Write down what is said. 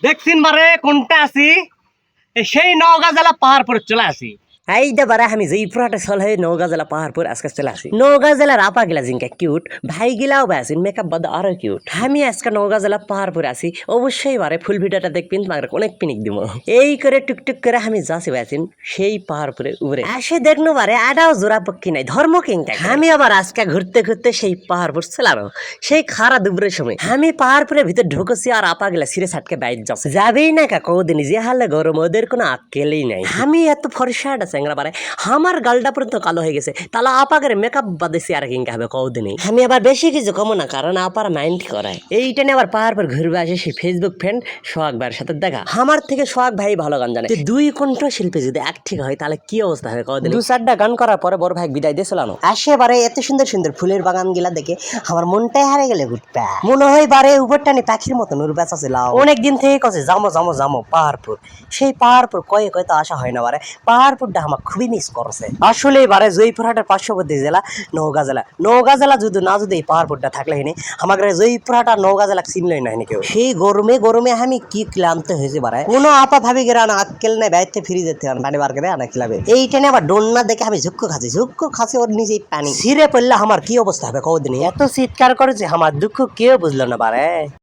দেখছিন বারে কোনটা আছি সেই নওগাঁ জেলা পাহাড়পুর চলে আসি এইটা বারে আমি জয়পুরহাটে চলে নওগাঁ জেলা পাহাড়পুর আজকে চলে আসি নওগাঁ জেলার আপা গিলা জিনকা কিউট ভাই গিলাও বাসিন মেকআপ বাদ আরো কিউট আমি আজকে নওগাঁ জেলা পাহাড়পুর আসি অবশ্যই বারে ফুল ভিডিওটা দেখবেন তোমাকে অনেক পিনিক দিব এই করে টুকটুক করে আমি যাচ্ছি বাসিন সেই পাহাড়পুরের উপরে আসে দেখনো বারে আডাও জোড়া পক্ষী নাই ধর্ম কিংটা আমি আবার আজকে ঘুরতে ঘুরতে সেই পাহাড়পুর চলানো সেই খারা দুপুরের সময় আমি পাহাড়পুরের ভিতর ঢুকেছি আর আপা গিলা সিরে সাটকে বাইরে যাচ্ছে যাবেই না কা কদিন যে হালে গরম ওদের কোনো আক্কেলই নাই আমি এত ফর্সাটা চেংরা বারে আমার গালটা পর্যন্ত কালো হয়ে গেছে তাহলে আপাকের মেকআপ বাদেছি আর কিংকা হবে কদিনই আমি আবার বেশি কিছু কমো না কারণ আপার মাইন্ড করায় এইটা নিয়ে আবার পাহাড় পর ঘুরবে আসে সেই ফেসবুক ফ্রেন্ড সোহাগ ভাইয়ের সাথে দেখা আমার থেকে সোহাগ ভাই ভালো গান জানে দুই কণ্ঠ শিল্পী যদি এক ঠিক হয় তাহলে কি অবস্থা হবে কদিন দু চারটা গান করার পরে বড় ভাই বিদায় দিয়ে চলানো আসে বারে এত সুন্দর সুন্দর ফুলের বাগান গিলা দেখে আমার মনটাই হারে গেলে ঘুরবে মনে হয় বারে উপরটানি পাখির মতন উড়বে আছে লাও অনেকদিন থেকে কছে জামো জামো জামো পাহাড়পুর সেই পাহাড়পুর কয়ে কয়ে তো আসা হয় না বারে পাহাড়পুরটা আমার খুবই মিস করছে আসলে এবারে জয়পুরহাটের পার্শ্ববর্তী জেলা নওগাঁ জেলা নওগাঁ জেলা যদি এই পাহাড়পুরটা থাকলে হিনি আমাকে জয়পুরহাট আর নওগাঁ জেলা চিনলই না হিনি কেউ সেই গরমে গরমে আমি কি ক্লান্ত হয়েছে বারে কোনো আপা ভাবি গেরা না আক্কেল নাই বাইতে ফিরে যেতে পানি বার করে আনা খেলাবে এই টেনে আবার ডোন্না দেখে আমি ঝুক্কো খাচ্ছি ওর নিজেই পানি ছিঁড়ে পড়লে আমার কি অবস্থা হবে কদিনই এত চিৎকার করেছে আমার দুঃখ কেউ বুঝলো না বারে।